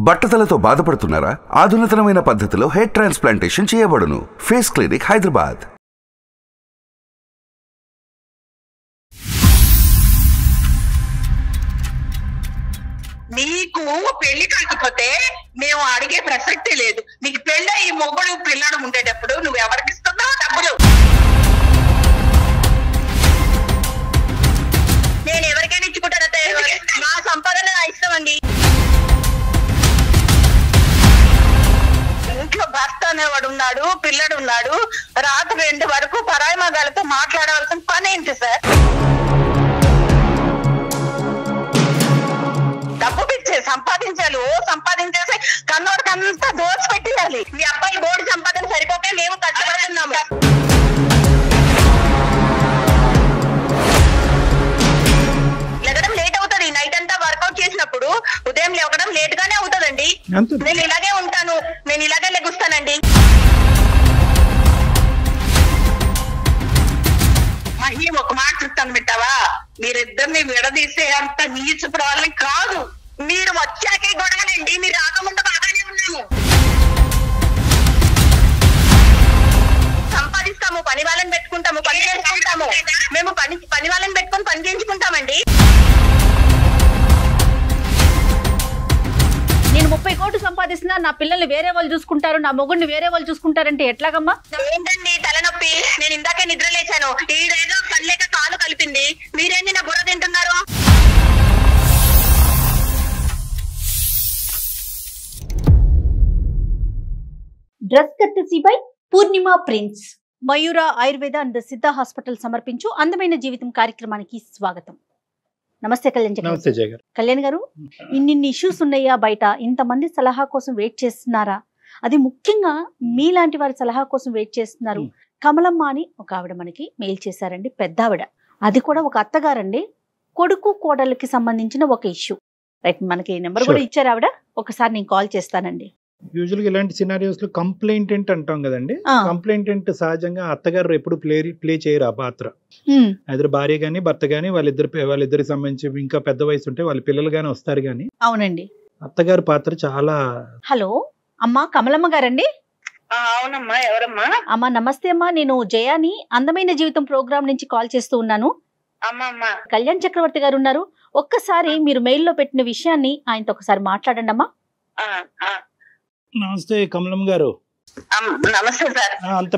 బట్టతలతో బాధపడుతున్నారా? ఆధునితనమైన పద్ధతిలో hair transplantation చేయబడును. Face clinic, Hyderabad. నీకు పెళ్లి కాకపోతే మేము అడిగే ప్రసక్తి లేదు. నీకు పెళ్ళి ఈ మొగుడు పిల్లడు ఉండేటప్పుడు నువ్వు ఎవరికి ఇస్తున్నావు డబ్బులు? నేను ఎవరికైనా ఇచ్చుకుంటానంటే నా సంపాదన నా ఇష్టం అండి. ఇంట్లో భర్త అనేవాడు ఉన్నాడు, పిల్లడు ఉన్నాడు. రాత్రి 2 వరకు పరాయి మగాళ్ళతో మాట్లాడవలసిన పని ఏంటి సార్? డబ్బు పిచ్చే సంపాదించాలి. సంపాదించేసి కన్నోడికంతా దోచి పెట్టేయాలి. మీ అబ్బాయి బోర్డు సంపాదన సరిపోతే మేము కష్టపడుతున్నాము. లెగడం లేట్ అవుతుంది. నైట్ అంతా వర్కౌట్ చేసినప్పుడు ఉదయం లేవడం లేట్ గానే అవుతుందండి. నేను ఇలాగే ఉంటాను, నేను ఇలాగే లెగుస్తానండి. మహి ఒక మాట చెప్తాను పెట్టావా, మీరిద్దరిని విడదీసే అంత నీచుపుడు వాళ్ళని కాదు. మీరు వచ్చాకే గొడవలండి, మీరు రాకముందు బాగానే ఉన్నాము. సంపాదిస్తాము, పని వాళ్ళని పెట్టుకుంటాము, పని చేసుకుంటాము. మేము పని వాళ్ళని పెట్టుకొని పని చేయించుకుంటామండి. నేను 30 కోట్లు సంపాదిస్తున్నా, నా పిల్లల్ని వేరే వాళ్ళు చూసుకుంటారు, నా మొగుడిని వేరే వాళ్ళు చూసుకుంటారంటే ఎట్లాగమ్మా? ఏంటండి తలనొప్పి? నేను ఇందాకే నిద్ర లేచాను. ఈడేదో పనిలేక కాలు కలిపింది, మీరేంటి నా బుర్ర తింటున్నారు? డ్రెస్ కట్టసి by Purnima prince. Mayura Ayurveda and Siddha hospital సమర్పించు అందమైన జీవితం కార్యక్రమానికి స్వాగతం. నమస్తే కళ్యాణ్ నమస్తే జయ గారు. కళ్యాణ్ గారు, ఇన్ని ఇష్యూస్ ఉన్నాయా బయట? ఇంతమంది సలహా కోసం వెయిట్ చేస్తున్నారా? అది ముఖ్యంగా మీలాంటి వారి సలహా కోసం వెయిట్ చేస్తున్నారు. కమలమ్మ అని ఒక ఆవిడ మనకి మెయిల్ చేశారండి, పెద్ద ఆవిడ. అది కూడా ఒక అత్తగారండి, కొడుకు కోడలికి సంబంధించిన ఒక ఇష్యూ. రైట్, మనకి నెంబర్ కూడా ఇచ్చారు ఆవిడ. ఒకసారి నేను కాల్ చేస్తానండి. యూజువల్గా ఇలాంటి సినారియోస్ లో కంప్లైంటెంట్ అంటాం కదండి. కంప్లైంటెంట్ సహజంగా అత్తగారు ఎప్పుడు ప్లే చేయరు ఆ పాత్ర. ఇద్దరు భార్య గాని భర్త గాని వాళ్ళిద్దరికి సంబంధించి ఇంకా పెద్ద వయసు ఉంటే వాళ్ళ పిల్లలు గాని వస్తారు గాని. అవునండి, అత్తగారి పాత్ర చాలా. హలో అమ్మా, కమలమ్మ గారండి? అవునమ్మా, ఎవరమ్మా? అమ్మా నమస్తే అమ్మా, నేను జయాని అందమైన జీవితం ప్రోగ్రామ్ నుంచి కాల్ చేస్తూ ఉన్నాను. కళ్యాణ్ చక్రవర్తి గారు ఉన్నారు. ఒక్కసారి మీరు మెయిల్లో పెట్టిన విషయాన్ని ఆయనతో ఒకసారి మాట్లాడండి అమ్మా. నమస్తే కమలమ్మ గారు. నమస్తే సార్. అంత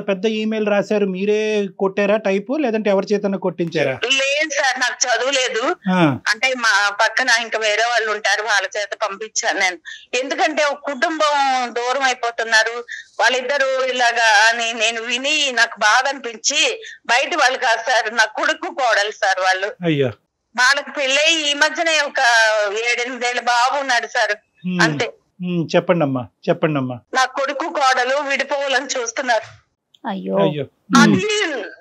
పెద్ద ఈమెయిల్ రాశారు, మీరే కొట్టారా టైపు, లేదంటే ఎవరి చేతన కొట్టించారా? లేదు సార్, నాకు చదువు లేదు. అంటే మా పక్కన ఇంకా వేరే వాళ్ళు ఉంటారు, వాళ్ళ చేత పంపించాను నేను. ఎందుకంటే ఒక కుటుంబం దూరం అయిపోతున్నారు వాళ్ళిద్దరు ఇలాగా అని నేను విని నాకు బాధ అనిపించి, బయట వాళ్ళు కాదు సార్, నా కొడుకు కోడలు సార్ వాళ్ళు. అయ్యో, వాళ్ళకి పెళ్ళై ఈ మధ్యనే ఒక 7-8 ఏళ్ళ బాబు ఉన్నాడు సార్, అంతే. చెప్పండి అమ్మా. నా కొడుకు కోడలు విడిపోవాలని చూస్తున్నారు. అయ్యో, అది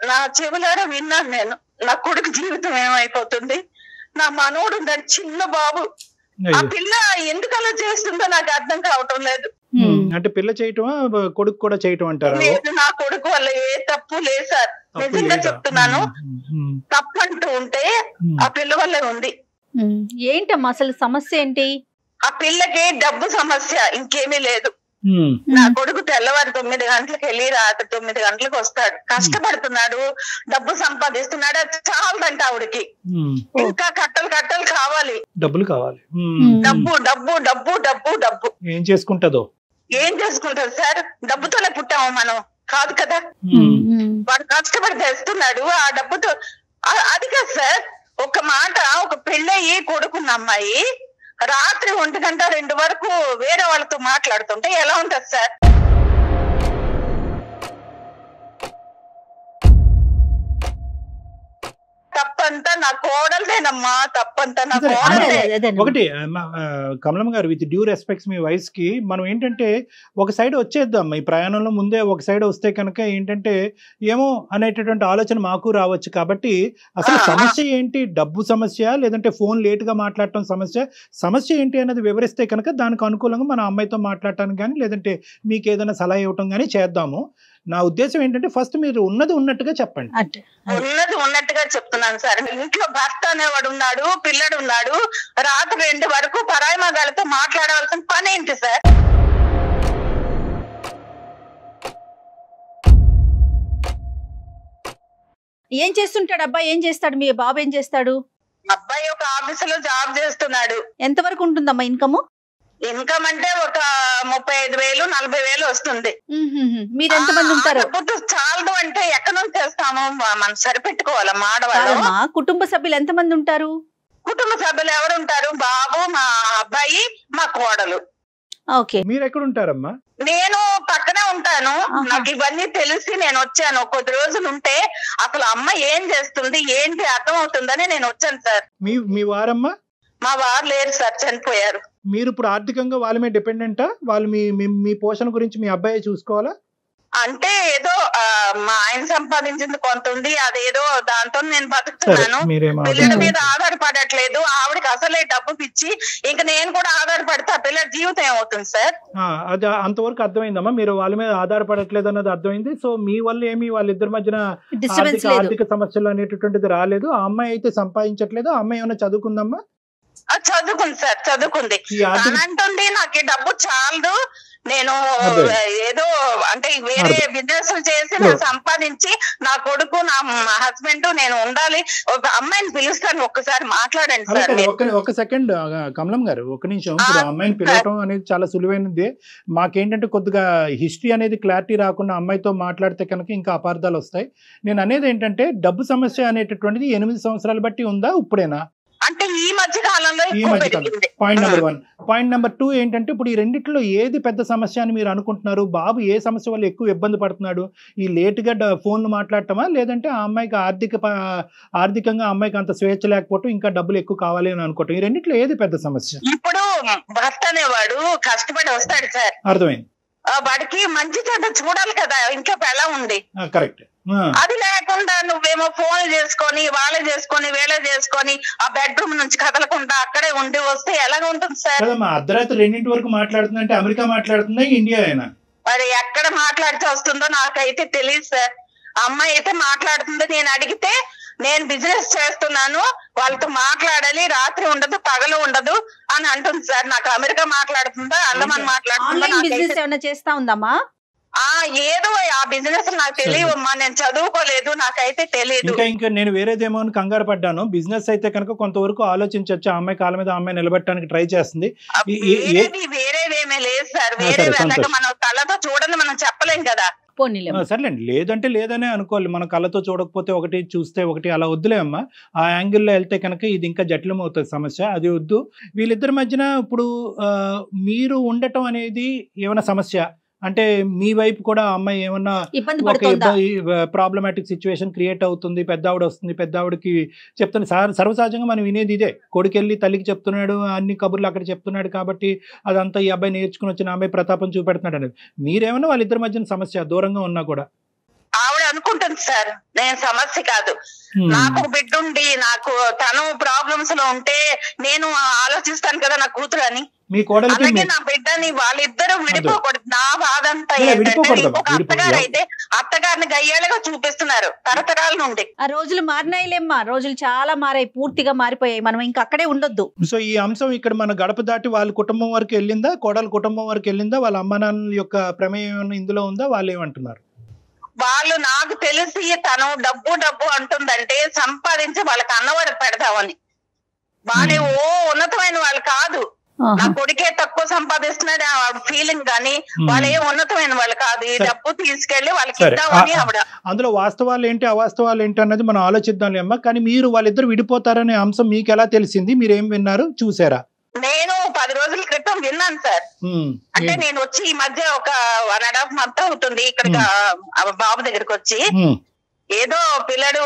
నా చెవులారా విన్నాను నేను. నా కొడుకు జీవితం ఏమైపోతుంది, నా మనోడు ఉందని చిన్న బాబు, ఆ పిల్ల ఎందుకు అలా చేస్తుందో నాకు అర్థం కావటం లేదు. అంటే పిల్ల చేయటమా కొడుకు కూడా చేయటం అంటారా? లేదు, నా కొడుకు వల్ల ఏ తప్పు లేదు సార్, నిజంగా చెప్తున్నాను. తప్పు అంటూ ఉంటే ఆ పిల్ల వల్లే ఉంది. ఏంటమ్మా అసలు సమస్య ఏంటి? ఆ పిల్లకి డబ్బు సమస్య, ఇంకేమీ లేదు. నా కొడుకు తెల్లవారు 9 గంటలకు వెళ్ళి రాత్రి 9 గంటలకు వస్తాడు, కష్టపడుతున్నాడు, డబ్బు సంపాదిస్తున్నాడు. అది చాలదంట ఆవిడకి, ఇంకా కట్టలు కావాలి, డబ్బులు కావాలి. డబ్బు డబ్బు డబ్బు డబ్బు డబ్బు. ఏం చేసుకుంటది సార్? డబ్బుతోనే పుట్టాము మనం, కాదు కదా. వాడు కష్టపడి తెస్తున్నాడు ఆ డబ్బుతో. అది కాదు సార్, ఒక మాట, ఒక పెళ్ళయి కొడుకున్న అమ్మాయి రాత్రి 1 గంట 2 వరకు వేరే వాళ్ళతో మాట్లాడుతుంటే ఎలా ఉంటది సార్? తప్పంతా నా కోడలదేనమ్మా, తప్పంతా నా కోడలదే. ఒకటి Kamalamma garu, with due respects మీ వైస్ కి మనం ఏంటంటే ఒక సైడ్ వచ్చేద్దాం. ఈ ప్రయాణంలో ముందే ఒక సైడ్ వస్తే కనుక ఏంటంటే ఏమో అనేటటువంటి ఆలోచన మాకు రావచ్చు. కాబట్టి అసలు సమస్య ఏంటి? డబ్బు సమస్య, లేదంటే ఫోన్ లేట్ గా మాట్లాడటం సమస్య ఏంటి అన్నది వివరిస్తే కనుక దానికి అనుకూలంగా మన అమ్మాయితో మాట్లాడటానికి కానీ, లేదంటే మీకు ఏదైనా సలహా ఇవ్వటం కానీ చేద్దాము. నా ఉద్దేశం ఏంటంటే ఫస్ట్ మీరు ఉన్నది ఉన్నట్టుగా చెప్పండి. అంటే ఉన్నది ఉన్నట్టుగా చెప్తున్నాను సార్. ఇంట్లో భర్త అనేవాడు ఉన్నాడు, పిల్లడు ఉన్నాడు. రాత్రి 2 వరకు పరాయి మగాళ్ళతో మాట్లాడవలసిన పని ఏంటి సార్? ఏం చేస్తుంటాడు అబ్బాయి? ఏం చేస్తాడు మీ బాబు? ఏం చేస్తాడు? అబ్బాయి ఒక ఆఫీసులో జాబ్ చేస్తున్నాడు. ఎంతవరకు ఉంటుందమ్మా ఇన్కమ్? ఇన్కమ్ అంటే ఒక 35,000 40,000 వస్తుంది. మీరు ఎంతమంది ఉంటారు? చాలదు అంటే ఎక్కడ నుంచి చేస్తాము? మనం సరిపెట్టుకోవాలమ్మా ఆడవాళ్ళు. కుటుంబ సభ్యులు ఎంతమంది ఉంటారు? కుటుంబ సభ్యులు ఎవరు ఉంటారు? బాబు, మా అబ్బాయి, మా కోడలు. ఓకే. మీరు ఎక్కడ ఉంటారమ్మా? నేను పక్కనే ఉంటాను. నాకు ఇవన్నీ తెలిసి నేను వచ్చాను. కొద్ది రోజులు ఉంటే అసలు అమ్మ ఏం చేస్తుంది ఏంటి అర్థం అవుతుందని నేను వచ్చాను సార్. మీ వారమ్మా? మా వారు లేరు సార్, చనిపోయారు. మీరు ఇప్పుడు ఆర్థికంగా వాళ్ళ మీద డిపెండెంటా? వాళ్ళు మీ పోషణ గురించి మీ అబ్బాయి చూసుకోవాలా? అంటే ఏదో మా ఆయన సంపాదించింది కొంత ఉంది, అదేదో దాంతో నేను బతుకుతున్నాను. పిల్లల మీద ఆధారపడట్లేదు. ఆవిడకి అసలే డబ్బు పిచ్చి. ఇంకా నేను కూడా ఆధారపడితే ఆ పిల్లల జీవితం ఏమవుతుంది సార్? అది అంతవరకు అర్థమైందమ్మా. మీరు వాళ్ళ మీద ఆధారపడట్లేదు అన్నది అర్థమైంది. సో మీ వల్ల ఏమి వాళ్ళిద్దరి మధ్యన ఆర్థిక సమస్యలు అనేటటువంటిది రాలేదు. ఆ అమ్మాయి అయితే సంపాదించట్లేదు. ఆ అమ్మాయి ఏమైనా చదువుకుందమ్మా? చదువుకుంది సార్, చదువుకుంది. అంటుంది నాకు ఈ డబ్బు చాలదు, నేను ఏదో అంటే వేరే బిజినెస్ చేసి నేను సంపాదించి నా కొడుకు నా హస్బెండ్ నేను ఉండాలి. ఒక అమ్మాయిని పిలుస్తాను, ఒక్కసారి మాట్లాడండి సార్. ఒక సెకండ్ కమలం గారు, ఒక నిమిషం. ఇప్పుడు అమ్మాయిని పిలవటం అనేది చాలా సులువైనది. మాకేంటంటే కొద్దిగా హిస్టరీ అనేది క్లారిటీ రాకుండా అమ్మాయితో మాట్లాడితే కనుక ఇంకా అపార్థాలు వస్తాయి. నేను అనేది ఏంటంటే డబ్బు సమస్య అనేటటువంటిది 8 సంవత్సరాలు బట్టి ఉందా ఇప్పుడేనా? అంటే ఈ మధ్య కాలంలో పాయింట్ నెంబర్ 1. పాయింట్ నెంబర్ 2 ఏంటంటే ఇప్పుడు ఈ రెండిట్లో ఏది పెద్ద సమస్య అని మీరు అనుకుంటున్నారు? బాబు ఏ సమస్య వల్ల ఎక్కువ ఇబ్బంది పడుతున్నాడు? ఈ లేటుగా ఫోన్లు మాట్లాడటమా, లేదంటే ఆ అమ్మాయికి ఆర్థికంగా అమ్మాయికి అంత స్వేచ్ఛ లేకపోవటం, ఇంకా డబ్బులు ఎక్కువ కావాలి అని అనుకోవటం? ఈ రెండిట్లో ఏది పెద్ద సమస్య? ఇప్పుడు భర్త అనేవాడు కష్టపడి వస్తాడు సార్. అర్థమైంది. వాడికి మంచి చెడ్డ చూడాలి కదా ఇంట్లో ఎలా ఉంది. కరెక్ట్. అది లేకుండా నువ్వేమో ఫోన్ చేసుకొని వాళ్ళే చేసుకొని వీళ్ళే చేసుకొని ఆ బెడ్రూమ్ నుంచి కదలకుండా అక్కడే ఉండి వస్తే ఎలాగ ఉంటుంది సార్? అర్ధరాత్రి 2 వరకు మాట్లాడుతుందంటే అమెరికా మాట్లాడుతుందా ఇండియా అయినా? మరి ఎక్కడ మాట్లాడితే వస్తుందో నాకైతే తెలియదు సార్. అమ్మాయి అయితే మాట్లాడుతుంది. నేను అడిగితే నేను బిజినెస్ చేస్తున్నాను, వాళ్ళతో మాట్లాడాలి, రాత్రి ఉండదు పగలు ఉండదు అని అంటుంది సార్. నాకు అమెరికా మాట్లాడుతుందా అండమాన్ మాట్లాడుతుందా? ఏదో ఆ బిజినెస్ నాకు తెలియవమ్మా, నేను చదువుకోలేదు, నాకైతే తెలియదు. ఇంకా నేను వేరేదేమో అని కంగారు పడ్డాను. బిజినెస్ అయితే కనుక కొంతవరకు ఆలోచించవచ్చు. ఆ అమ్మాయి కాళ్ళ మీద అమ్మాయి నిలబెట్టడానికి ట్రై చేస్తుంది. వేరేదేమీ లేదు సార్. వేరే మనం కళ్ళతో చూడండి మనం చెప్పలేం కదా. సర్లేండి, లేదంటే లేదనే అనుకోవాలి. మన కళ్ళతో చూడకపోతే ఒకటి, చూస్తే ఒకటి, అలా వద్దులే అమ్మా. ఆ యాంగిల్లో వెళ్తే కనుక ఇది ఇంకా జటిలం అవుతుంది సమస్య. అది వద్దు. వీళ్ళిద్దరి మధ్యన ఇప్పుడు మీరు ఉండటం అనేది ఏమైనా సమస్య అంటే మీ వైపు కూడా అమ్మాయి ఏమన్నా ప్రాబ్లమాటిక్ సిచ్యువేషన్ క్రియేట్ అవుతుంది? పెద్దావిడ వస్తుంది, పెద్దావిడకి చెప్తాను. సర్వసహజంగా మనం వినేది ఇదే. కొడుకెళ్ళి తల్లికి చెప్తున్నాడు, అన్ని కబుర్లు అక్కడ చెప్తున్నాడు కాబట్టి అదంతా ఈ అబ్బాయి నేర్చుకుని వచ్చిన అమ్మాయి ప్రతాపం చూపెడుతున్నాడు అనేది. మీరేమన్నా వాళ్ళిద్దరి మధ్యన సమస్య దూరంగా ఉన్నా కూడా? ఆవిడ అనుకుంటుంది సార్ నేను సమస్య కాదు, నాకు బిడ్డ ఉండి నాకు తను ప్రాబ్లమ్స్ లో ఉంటే నేను ఆలోచిస్తాను కదా నా కూతురు అని. అలాగే నా బిడ్డని వాళ్ళిద్దరూ విడిపోకూడదు. నా బాధ అంతా ఏంటంటే అత్తగారు అయితే అత్తగారిని గయ్యాలుగా చూపిస్తున్నారు తరతరాల నుండి. ఆ రోజులు మారినాయిలేమ్మా, రోజులు చాలా మారాయి, పూర్తిగా మారిపోయాయి. మనం ఇంకా అక్కడే ఉండొద్దు. సో ఈ అంశం ఇక్కడ మన గడప దాటి వాళ్ళ కుటుంబం వరకు వెళ్ళిందా? కోడల కుటుంబం వరకు వెళ్ళిందా? వాళ్ళ అమ్మ నాన్నల యొక్క ప్రమేయం ఇందులో ఉందా? వాళ్ళు ఏమంటున్నారు? వాళ్ళు నాకు తెలిసి తను డబ్బు డబ్బు అంటుందంటే సంపాదించి వాళ్ళకి అన్నవాడికి పెడతామని. వాళ్ళే ఉన్నతమైన వాళ్ళు కాదు. నా కొడుకే తక్కువ సంపాదిస్తున్నాడు ఫీలింగ్ కానీ వాళ్ళు ఏం ఉన్నతమైన వాళ్ళు కాదు. ఈ డబ్బు తీసుకెళ్లి వాళ్ళకి ఇద్దామని ఆవిడ. అందులో వాస్తవాలు ఏంటి అవాస్తవాలు ఏంటి అన్నది మనం ఆలోచిద్దాం అమ్మా. కానీ మీరు వాళ్ళిద్దరు విడిపోతారనే అంశం మీకు ఎలా తెలిసింది? మీరు ఏం విన్నారు, చూసారా? నేను 10 రోజుల క్రితం విన్నాను సార్. అంటే నేను వచ్చి ఈ మధ్య ఒక 1.5 month అవుతుంది ఇక్కడ బాబు దగ్గరికి వచ్చి. ఏదో పిల్లడు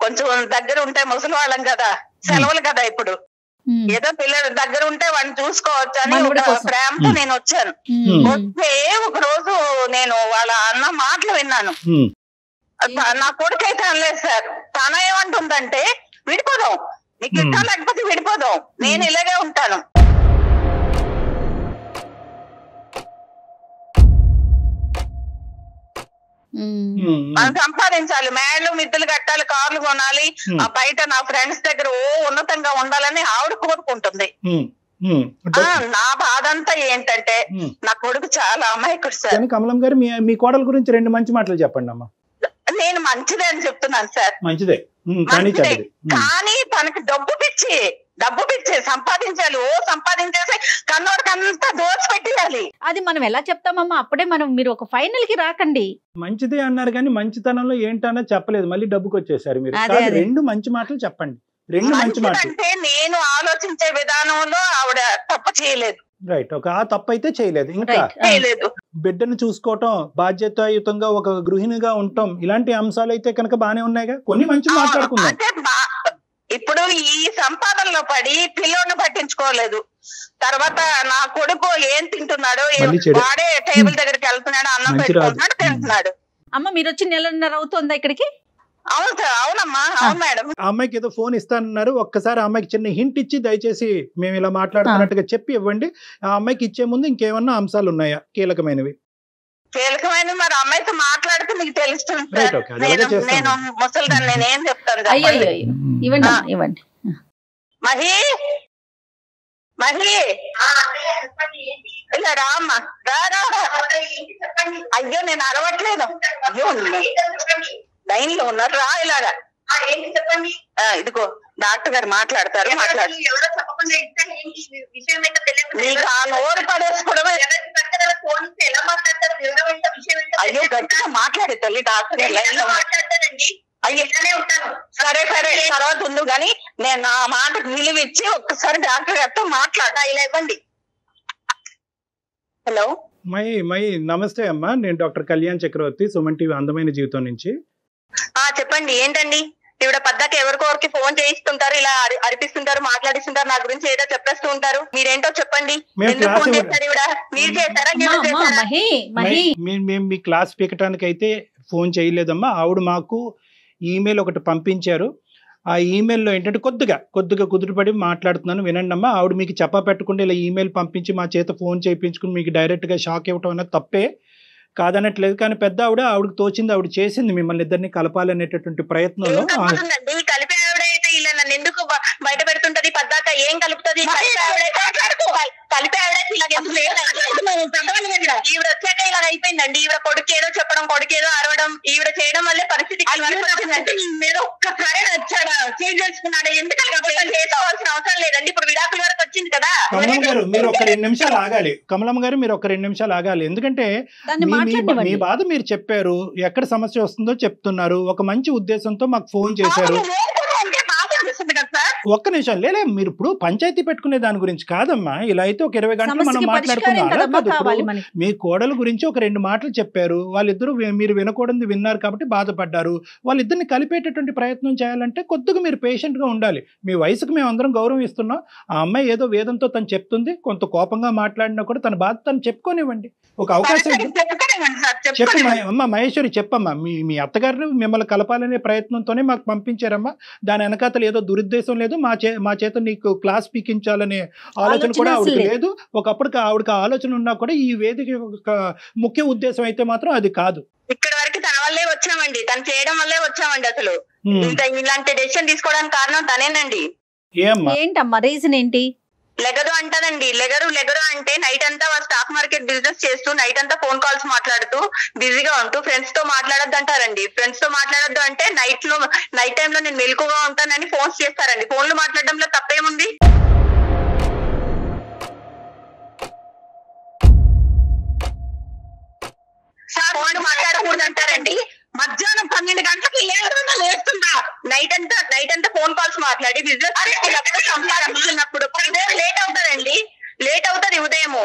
కొంచెం దగ్గర ఉంటే ముసలి వాళ్ళం కదా, సెలవులు కదా ఇప్పుడు, ఏదో పిల్లడు దగ్గర ఉంటే వాడిని చూసుకోవచ్చు అని ఒక ప్రేమతో నేను వచ్చాను. వస్తే ఒక రోజు నేను వాళ్ళ అన్న మాటలు విన్నాను. నా కొడుకైతే అనలేదు సార్. తన ఏమంటుందంటే విడిపోదాం, నీకు ఇష్టం లేకపోతే విడిపోదాం, నేను ఇలాగే ఉంటాను. మనం సంపాదించాలి, మేళ్ళు మిద్దులు కట్టాలి, కార్లు కొనాలి, ఆ బయట నా ఫ్రెండ్స్ దగ్గర ఉన్నతంగా ఉండాలని ఆవిడ కోరుకుంటుంది. నా బాధ అంతా ఏంటంటే నా కొడుకు చాలా అమాయకుడు సార్. కమలం గారు మీ కోడల గురించి 2 మంచి మాటలు చెప్పండి అమ్మా. నేను మంచిదే అని చెప్తున్నాను సార్. మంచిదే కానీ తనకి డబ్బు పిచ్చి సంపాదించాలి, సంపాదించేసి కన్నోడికి అంతా దోచి పెట్టేయాలి. అది మనం ఎలా చెప్తామమ్మా? అప్పుడే మీరు ఒక ఫైనల్ కి రాకండి. మంచిదే అన్నారు కానీ మంచితనంలో ఏంటన్నా చెప్పలేదు, మళ్ళీ డబ్బుకి వచ్చేసారు మీరు. 2 మంచి మాటలు చెప్పండి. 2 మంచి మాటలు అంటే నేను ఆలోచించే విధానంలో ఆవిడ తప్పు చేయలేదు. రైట్, ఒక తప్పు అయితే చేయలేదు. ఇంకా బిడ్డను చూసుకోవటం, బాధ్యతాయుతంగా ఒక గృహిణిగా ఉండటం, ఇలాంటి అంశాలు అయితే కనుక బానే ఉన్నాయిగా. కొన్ని మంచి మాట్లాడుకున్నాం. ఇప్పుడు ఈ సంపాదనలో పడి పిల్లోని పట్టించుకోలేదు. తర్వాత నా కొడుకు ఏం తింటున్నాడు, వాడే టేబుల్ దగ్గరికి వెళ్తున్నాడు, అన్నం పెట్టుకుంటున్నాడు, తింటున్నాడు. అమ్మ మీరు వచ్చి 1.5 అవుతుందా ఇక్కడికి? అవును సార్. అవునమ్మా, అవును మేడం. ఆ అమ్మాయికి ఏదో ఫోన్ ఇస్తానన్నారు, ఒక్కసారి ఆ అమ్మాయికి చిన్న హింట్ ఇచ్చి దయచేసి మేము ఇలా మాట్లాడుతున్నట్టుగా చెప్పి ఇవ్వండి. ఆ అమ్మాయికి ఇచ్చే ముందు ఇంకేమన్నా అంశాలు ఉన్నాయా కీలకమైనవి? మరి అమ్మాయితో మాట్లాడితే మీకు తెలుస్తుంది. నేను ముసలిదాన్ని, నేనేం చెప్తాను. ఇవ్వండి. మహి ఇలా రా అమ్మా, రా. అయ్యో నేను అరవట్లేదు. అయ్యో లైన్ లో ఉన్నారు, రా ఇలాగా. ఇదిగో డాక్టర్ గారు మాట్లాడతారు. నీకు ఆ నోరు పడేసుకోవడమే. అయ్యో గట్టిగా మాట్లాడే తల్లి, డాక్టర్ గారు లైన్ లో మాట్లాడతానండి. అయ్యో సరే తర్వాత ఉంది కానీ నేను నా మాటకు విలువ ఇచ్చి ఒక్కసారి డాక్టర్ గారితో మాట్లాడా. ఇలా ఇవ్వండి. హలో మై నమస్తే అమ్మా, నేను డాక్టర్ కళ్యాణ్ చక్రవర్తి, సుమన్ టీవీ అందమైన జీవితం నుంచి. చెప్పండి. ఏంటండి ఇవిడ పద్దాక ఎవరికొరికి ఫోన్ చేయిస్తుంటారు, ఇలా అరిపిస్తుంటారు, మాట్లాడిస్తుంటారు, నా గురించి ఏదో చెప్పేస్తూ ఉంటారు. మీరేంటో చెప్పండి. ఎందుకు ఫోన్ చేస్తారు ఇవిడ? మీరు చేస్తారా? మేము మీ క్లాస్ పీకటానికి అయితే ఫోన్ చేయలేదమ్మా. ఆవిడ మాకు ఈమెయిల్ ఒకటి పంపించారు. ఆ ఈమెయిల్లో ఏంటంటే కొద్దిగా కుదురుపడి మాట్లాడుతున్నాను వినండి అమ్మా. ఆవిడ మీకు చెప్పా పెట్టకుండా ఇలా ఈమెయిల్ పంపించి మా చేత ఫోన్ చేయించుకుని మీకు డైరెక్ట్గా షాక్ ఇవ్వటం అనేది తప్పే, కాదనట్లేదు. కానీ పెద్ద ఆవిడకి తోచింది ఆవిడ చేసింది, మిమ్మల్ని ఇద్దరిని కలపాలనేటటువంటి ప్రయత్నంలో. కలిపే ఆవిడైతే ఇలా నన్ను ఎందుకు బయట పెడుతుంటది? పద్దాక ఏం కలుపుతుంది? కలిపే ఆవిడైతే ఈవిడ వచ్చాక ఇలా అయిపోయిందండి. ఈవిడ కొడుకు ఏదో చెప్పడం, కొడుకు ఏదో అరవడం, ఈవిడ చేయడం వల్లే పరిస్థితి మీరు ఒక్కసారి వచ్చాడా చేంజ్ చేసుకున్నాడా? ఎందుకంటే చేసుకోవాల్సిన అవసరం లేదండి. ఇప్పుడు విడాకుల వరకు వచ్చింది కదా. కమలం గారు మీరు ఒక 2 నిమిషాలు ఆగాలి. మీరు ఒక 2 నిమిషాలు ఆగాలి. ఎందుకంటే మీ బాధ మీరు చెప్పారు, ఎక్కడ సమస్య వస్తుందో చెప్తున్నారు, ఒక మంచి ఉద్దేశంతో మాకు ఫోన్ చేశారు. ఒక్క నిమిషం లేలే, మీరు ఇప్పుడు పంచాయతీ పెట్టుకునే దాని గురించి కాదమ్మా. ఇలా అయితే ఒక 20 గంటలు మనం మాట్లాడుకున్నాం. మీ కోడల గురించి ఒక 2 మాటలు చెప్పారు, వాళ్ళిద్దరూ మీరు వినకూడదు విన్నారు కాబట్టి బాధపడ్డారు. వాళ్ళిద్దరిని కలిపేటటువంటి ప్రయత్నం చేయాలంటే కొద్దిగా మీరు పేషెంట్ గా ఉండాలి. మీ వయసుకు మేము అందరం గౌరవం ఇస్తున్నాం. ఆ అమ్మాయి ఏదో వేదంతో తను చెప్తుంది, కొంత కోపంగా మాట్లాడినా కూడా తన బాధ తను చెప్పుకోనివ్వండి, ఒక అవకాశం చెప్పు. అమ్మా మహేశ్వరి చెప్పమ్మా, మీ అత్తగారిని మిమ్మల్ని కలపాలనే ప్రయత్నంతోనే మాకు పంపించారమ్మా. దాని వెనకాతలు ఏదో దురుద్దేశం లేదు, మా చేత నీకు క్లాస్ పీకించాలనే ఆలోచన కూడా ఆవిడకి లేదు. ఒకప్పటికి ఆవిడకి ఆలోచన ఉన్నా కూడా ఈ వేదిక ముఖ్య ఉద్దేశం అయితే మాత్రం అది కాదు. ఇక్కడ వరకు తన వల్లే వచ్చామండి, తను చేయడం వల్లే వచ్చామండి. అసలు ఇలాంటి డెసిషన్ తీసుకోవడానికి కారణం తనేనండి. ఏంటమ్మా రీజన్ ఏంటి? లెగరు అంటానండి. లెగరు అంటే నైట్ అంతా స్టాక్ మార్కెట్ బిజినెస్ చేస్తూ నైట్ అంతా ఫోన్ కాల్స్ మాట్లాడుతూ బిజీగా ఉంటూ ఫ్రెండ్స్ తో మాట్లాడొద్దు అంటారండి. ఫ్రెండ్స్ తో మాట్లాడొద్దు అంటే నైట్ టైమ్ లో నేను మెలకుగా ఉంటానని ఫోన్స్ చేస్తారండి. ఫోన్లు మాట్లాడడంలో తప్పేముంది? ఫోన్ మాట్లాడకూడదు అంటారండి. మధ్యాహ్నం 12 గంటలకు లేస్తున్నా. నైట్ అంతా ఫోన్ కాల్స్ మాట్లాడి బిజినెస్ సంపాదించినప్పుడు లేట్ అవుతుందండి. లేట్ అవుతుంది ఉదయము.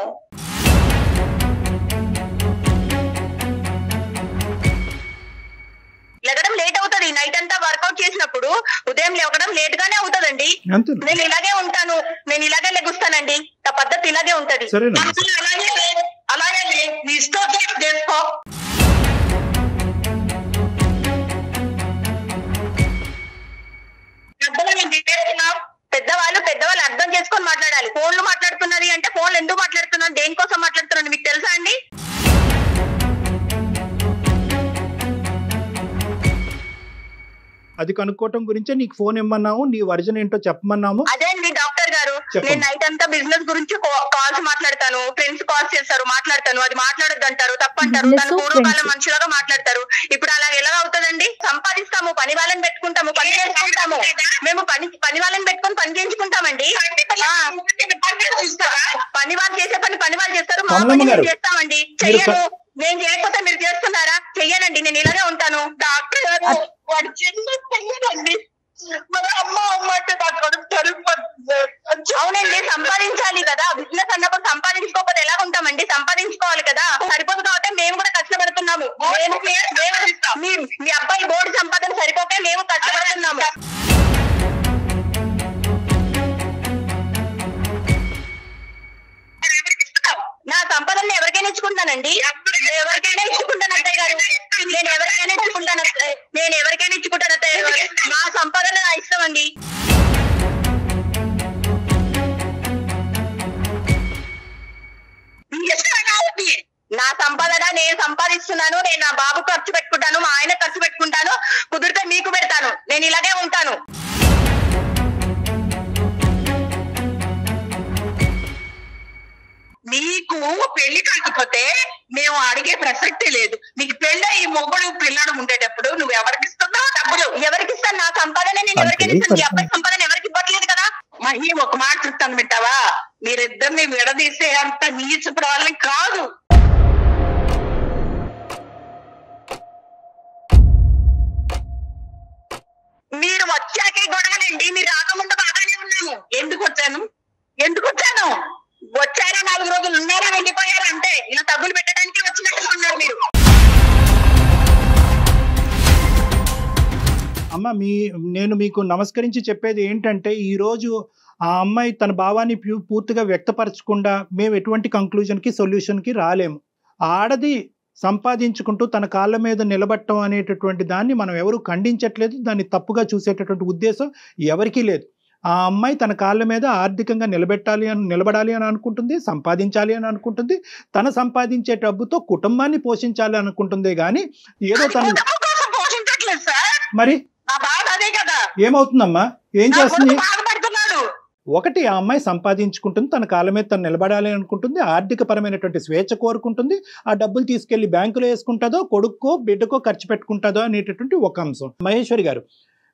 లెగడం లేట్ అవుతుంది. నైట్ అంతా వర్కౌట్ చేసినప్పుడు ఉదయం లేవడం లేట్ గానే అవుతుందండి. నేను ఇలాగే ఉంటాను, నేను ఇలాగే లెగుస్తానండి. నా పద్ధతి ఇలాగే ఉంటది. అలాగే నీ ఇష్టం చేసుకో. పెద్దవాళ్ళు అర్థం చేసుకొని మాట్లాడాలి. ఫోన్లు మాట్లాడుతున్నది అంటే ఫోన్లు ఎందుకు మాట్లాడుతున్నారు, దేనికోసం మాట్లాడుతున్నారు మీకు తెలుసా అండి? అది కనుక్కోవటం గురించే నీకు ఫోన్ ఇమ్మన్నాము, నీ వర్జన్ ఏంటో చెప్పమన్నాము. అదే అండి డాక్టర్ గారు, నేను నైట్ అంతా బిజినెస్ గురించి కాల్స్ మాట్లాడతాను, ఫ్రెండ్స్ కాల్స్ చేస్తారు, మాట్లాడతాను, అది మాట్లాడొద్దు అంటారు, తప్పంటారు, తన పూర్వకాలం మనుషులుగా మాట్లాడతారు. ఇప్పుడు అలా ఎలా అవుతుందండి? సంపాదిస్తాము, పని వాళ్ళని పెట్టుకుంటాము, పని చేసుకుంటాము, మేము పని వాళ్ళని పెట్టుకొని పని చేయించుకుంటామండి. పని వాళ్ళు చేసే పని వాళ్ళు చేస్తారు, మా పని మేము చేస్తామండి. చెయ్యను, నేను చేయకపోతే మీరు చేస్తున్నారా? చెయ్యనండి, నేను ఇలాగే ఉంటాను. డాక్టర్ గారు వాడు చెయ్యనండి. అవునండి, సంపాదించాలి కదా, బిజినెస్ అన్నప్పుడు సంపాదించుకోకపోతే ఎలా ఉంటామండి? సంపాదించుకోవాలి కదా, సరిపోదు కాబట్టి మేము కూడా కష్టపడుతున్నాము. మీ అబ్బాయి బోర్డు సంపాదన సరిపోకే మేము కష్టపడుతున్నాము. నా సంపదను ఎవరికైనా ఇచ్చుకుంటానండి, ఎవరికైనా ఇచ్చుకుంటాను అత్తయ్య గారు, నేను ఎవరికైనా ఇచ్చుకుంటాను అత్తయ్య గారు. నా సంపదన నా ఇష్టం అండి. నా సంపాదన నేను సంపాదిస్తున్నాను, నేను నా బాబు ఖర్చు పెట్టుకుంటాను, మా ఆయన ఖర్చు పెట్టుకుంటాను, కుదిరితే మీకు పెడతాను, నేను ఇలాగే ఉంటాను. నీకు పెళ్లి కాకపోతే మేము అడిగే ప్రసక్తే లేదు. నీకు పెళ్ళి ఈ మొగుడు పిల్లడు ఉండేటప్పుడు నువ్వు ఎవరికి ఇస్తున్నావు డబ్బులు? ఎవరికి ఇస్తాను? నా సంపాదన నేను ఎవరికైనా ఇస్తాను, మీ అబ్బాయి సంపాదన ఎవరికి ఇవ్వట్లేదు కదా. మహి ఒక మాట చెప్తాను వింటావా? మీరిద్దరిని విడదీసే అంత నీచుకున్న వాళ్ళని కాదు. మీరు వచ్చాకే గొడవలండి, మీరు రాకముందు బాగానే ఉన్నాము. ఎందుకు వచ్చాను? వచ్చారా 4 రోజులు ఉన్నారా, వెళ్ళిపోయారా అంటే ఇలా తగ్గులు పెట్టడానికి వచ్చినట్టుగా ఉన్నారు మీరు. అమ్మ, నేను మీకు నమస్కరించి చెప్పేది ఏంటంటే, ఈరోజు ఆ అమ్మాయి తన భావాన్ని పూర్తిగా వ్యక్తపరచకుండా మేము ఎటువంటి కంక్లూజన్కి సొల్యూషన్కి రాలేము. ఆడది సంపాదించుకుంటూ తన కాళ్ళ మీద నిలబడటం అనేటటువంటి దాన్ని మనం ఎవరు ఖండించట్లేదు, దాన్ని తప్పుగా చూసేటటువంటి ఉద్దేశం ఎవరికీ లేదు. ఆ అమ్మాయి తన కాళ్ళ మీద ఆర్థికంగా నిలబడాలి అని అనుకుంటుంది, సంపాదించాలి అని అనుకుంటుంది, తన సంపాదించే డబ్బుతో కుటుంబాన్ని పోషించాలి అనుకుంటుంది. కానీ ఏదో తను మరి ఏమవుతుందమ్మా, ఏం చేస్తుంది? ఒకటి, ఆ అమ్మాయి సంపాదించుకుంటుంది, తన కాళ్ళ మీద తను నిలబడాలి అనుకుంటుంది, ఆర్థిక పరమైనటువంటి స్వేచ్ఛ కోరుకుంటుంది, ఆ డబ్బులు తీసుకెళ్లి బ్యాంకులో వేసుకుంటుందో, కొడుక్కో బిడ్డకో ఖర్చు పెట్టుకుంటుందో అనేటటువంటి ఒక అంశం. మహేశ్వరి గారు,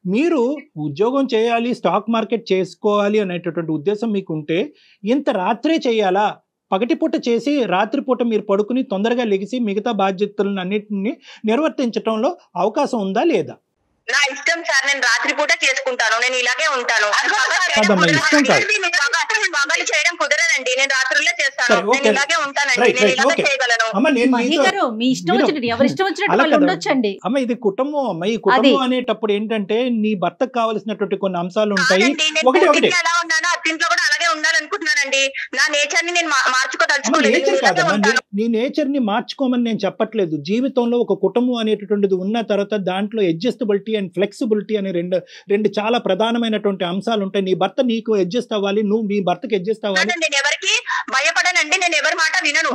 మీరు ఉద్యోగం చేయాలి, స్టాక్ మార్కెట్ చేసుకోవాలి అనేటటువంటి ఉద్దేశం మీకు ఉంటే ఇంత రాత్రే చేయాలా? పగటిపూట చేసి రాత్రిపూట మీరు పడుకుని తొందరగా లెగిసి మిగతా బాధ్యతలను అన్నింటినీ నిర్వర్తించడంలో అవకాశం ఉందా లేదా? నా ఇష్టం సార్, నేను రాత్రిపూట చేసుకుంటాను, నేను ఇలాగే ఉంటాను. చేయడం కుదరదండి, నేను రాత్రుల్లో చేస్తాను, నేను ఇలాగే ఉంటానండి, నేను ఇలాగే చేయగలను. అమ్మ, ఇది కుటుంబం అమ్మ. ఈ కుటుంబం అనేటప్పుడు ఏంటంటే నీ భర్తకు కావాల్సినటువంటి కొన్ని అంశాలు ఉంటాయి. ఎలా ఉన్నానో అత్తింట్లో కూడా అలాగే ఉండాలనుకుంటున్నానండి. నా నేచర్ ని నేను మార్చుకోదలుచుకోలేదు. నీ నేచర్ ని మార్చుకోమని నేను చెప్పట్లేదు. జీవితంలో ఒక కుటుంబం అనేటటువంటిది ఉన్న తర్వాత దాంట్లో అడ్జస్టబిలిటీ అండ్ ఫ్లెక్సిబిలిటీ అనే రెండు చాలా ప్రధానమైనటువంటి అంశాలు ఉంటాయి. నీ భర్త నీకు అడ్జస్ట్ అవ్వాలి, నువ్వు మీ భర్తకి అడ్జస్ట్ అవ్వాలి. నేను ఎవరికి భయపడనండి, నేను ఎవరి మాట వినను.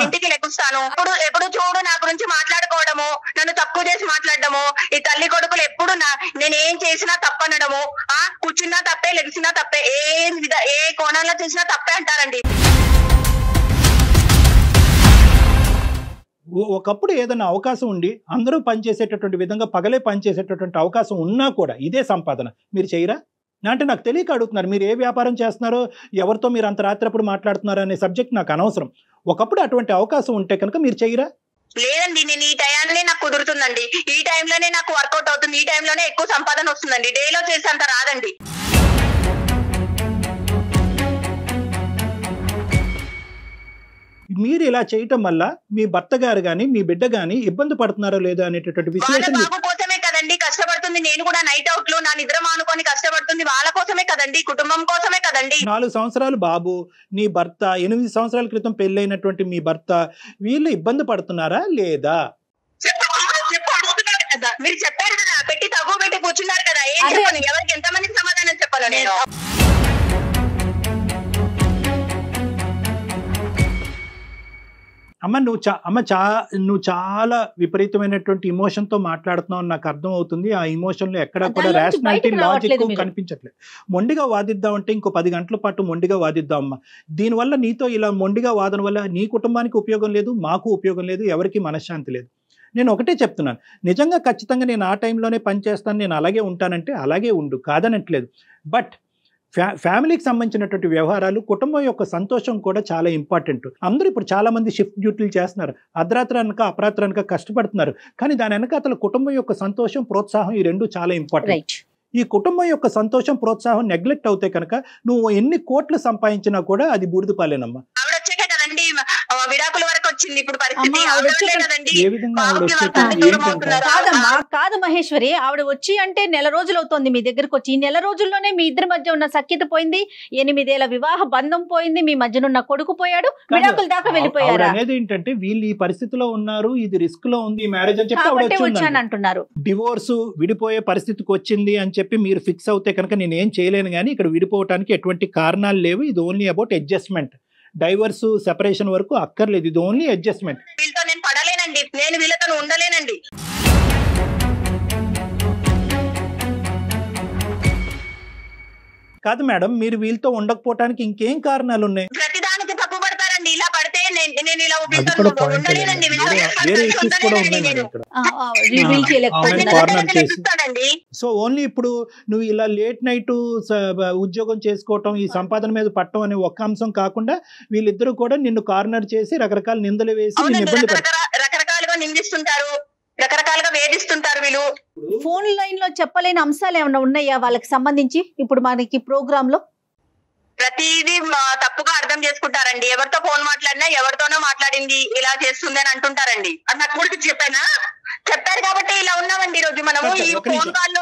ఇంటికి లెక్కుస్తాను. ఎప్పుడు చూడు నా గురించి మాట్లాడుకోవడము, నన్ను తక్కువ చేసి మాట్లాడడము, ఈ తల్లి కొడుకులు ఎప్పుడు నేనేం చేసినా తప్పనడము, కూర్చున్నా తప్పే, లెగిసినా తప్పే, ఏ కోణంలో చూసినా తప్పే అంటారండి. ఒకప్పుడు ఏదైనా అవకాశం ఉండి అందరూ పనిచేసేటటువంటి విధంగా పగలే పనిచేసేటటువంటి అవకాశం ఉన్నా కూడా ఇదే సంపాదన మీరు చేయరా అంటే నాకు తెలియక అడుగుతున్నారు. మీరు ఏ వ్యాపారం చేస్తున్నారో, ఎవరితో మీరు అంత రాత్రప్పుడు మాట్లాడుతున్నారో అనే సబ్జెక్ట్ నాకు అనవసరం. ఒకప్పుడు అటువంటి అవకాశం ఉంటే కనుక మీరు చేయరా? లేదండి, నేను ఈ టైంలోనే నాకు కుదురుతుందండి, ఈ టైంలోనే నాకు వర్కౌట్ అవుతుంది, ఈ టైంలోనే ఎక్కువ సంపాదన వస్తుందండి, డేలో చేసేంత రాదండి. మీరు ఇలా చేయటం వల్ల మీ భర్త గారు గాని మీ బిడ్డ గాని ఇబ్బంది పడుతున్నారో లేదో అనేటటువంటి విశ్లేషణ. బాబు కోసమే కదండి కష్టపడుతుంది, నేను కూడా నైట్ అవుట్లు నా నిద్ర మానుకొని కష్టపడుతుంది, వాళ్ళ కోసమే కదండి, కుటుంబం కోసమే కదండి. 4 సంవత్సరాలు బాబు, నీ భర్త 8 సంవత్సరాల క్రితం పెళ్ళైనటువంటి మీ భర్త, వీళ్ళు ఇబ్బంది పడుతున్నారా లేదా? అడుగుతున్నారు కదా, మీరు చెప్పారు కదా, పెట్టి తగ్గు పెట్టి కూర్చున్నారు కదా, ఏం చెప్పాను, ఎవరికి ఎంతమందికి సమాధానం చెప్పాలో నేను? అమ్మ నువ్వు చాలా విపరీతమైనటువంటి ఇమోషన్ తో మాట్లాడుతున్నావు నాకు అర్థం అవుతుంది. ఆ ఇమోషన్ లో ఎక్కడ కూడా రేషనాలిటీ లాజిక్ కనిపించట్లేదు. మొండిగా వాదిద్దాం అంటే ఇంకో 10 గంటల పాటు మొండిగా వాదిద్దాం అమ్మా. దీనివల్ల నీతో ఇలా మొండిగా వాదన వల్ల నీ కుటుంబానికి ఉపయోగం లేదు, మాకు ఉపయోగం లేదు, ఎవరికి మనశ్శాంతి లేదు. నేను ఒకటే చెప్తున్నాను, నిజంగా ఖచ్చితంగా నేను ఆ టైంలోనే పనిచేస్తాను, నేను అలాగే ఉంటానంటే అలాగే ఉండు, కాదనట్లేదు. బట్ ఫ్యామిలీకి సంబంధించినటువంటి వ్యవహారాలు, కుటుంబం యొక్క సంతోషం కూడా చాలా ఇంపార్టెంట్. అందరూ ఇప్పుడు చాలా మంది షిఫ్ట్ డ్యూటీలు చేస్తున్నారు, అర్ధరాత్రి అనక అపరాత్రి అనక కష్టపడుతున్నారు. కానీ దాని వెనక అతను కుటుంబం యొక్క సంతోషం, ప్రోత్సాహం ఈ రెండు చాలా ఇంపార్టెంట్. ఈ కుటుంబం యొక్క సంతోషం, ప్రోత్సాహం నెగ్లెక్ట్ అవుతే కనుక నువ్వు ఎన్ని కోట్లు సంపాదించినా కూడా అది బూడిద పాలేనమ్మా. విడాకుల వరకు వచ్చింది ఇప్పుడు పరిస్థితి. కాదు మహేశ్వరి, ఆవిడ వచ్చి అంటే నెల రోజులు అవుతోంది మీ దగ్గరకు వచ్చి. ఈ నెల రోజుల్లోనే మీ ఇద్దరి మధ్య ఉన్న సఖ్యత పోయింది, 8 ఏళ్ల వివాహ బంధం పోయింది, మీ మధ్యనున్న కొడుకు పోయాడు, విడాకుల దాకా వెళ్ళిపోయారు. అనేది ఏంటంటే వీళ్ళు ఈ పరిస్థితిలో ఉన్నారు, ఇది రిస్క్ లో ఉంది మ్యారేజ్ అని చెప్పి వచ్చాను అంటున్నారు. డివోర్స్ విడిపోయే పరిస్థితికి వచ్చింది అని చెప్పి మీరు ఫిక్స్ అవుతే కనుక నేను ఏం చేయలేను. కానీ ఇక్కడ విడిపోవటానికి ఎటువంటి కారణాలు లేవు. ఇది only about adjustment. Divorce separation వరకు అక్కర్లేదు, ఇది ఓన్లీ అడ్జస్ట్మెంట్. వీళ్ళతో నేను పడలేనండి, నేను వీళ్ళతో ఉండలేనండి. కాదు మేడం, మీరు వీళ్ళతో ఉండకపోవటానికి ఇంకేం కారణాలు ఉన్నాయి? ప్రతిదానికి తప్పు పడతారండి. ఇలా పడితే నేను ఇలా ఉండలేనండి. వేరే ఇష్యూస్ కూడా ఉన్నాయి మేడం ఇక్కడ. సో ఓన్లీ ఇప్పుడు నువ్వు ఇలా లేట్ నైట్ ఉద్యోగం చేసుకోవటం, ఈ సంపాదన మీద పట్టడం అనే ఒక్క అంశం కాకుండా వీళ్ళిద్దరూ కూడా నిన్ను కార్నర్ చేసి రకరకాల నిందలు వేసి ఇబ్బంది రకరకాలుగా నిందిస్తుంటారు, రకరకాలుగా వేధిస్తుంటారు వీళ్ళు. ఫోన్ లైన్ లో చెప్పలేని అంశాలు ఏమైనా ఉన్నాయా వాళ్ళకి సంబంధించి ఇప్పుడు మనకి ప్రోగ్రామ్ లో? ప్రతిదీ తప్పుగా అర్థం చేసుకుంటారండి. ఎవరితో ఫోన్ మాట్లాడినా ఎవరితోనో మాట్లాడింది ఇలా చేస్తుంది అని అంటుంటారండి. అది నాకు కూడా చెప్పారు కాబట్టి ఇలా ఉన్నామండి ఈ రోజు మనము. ఈ ఫోన్ కాల్ లో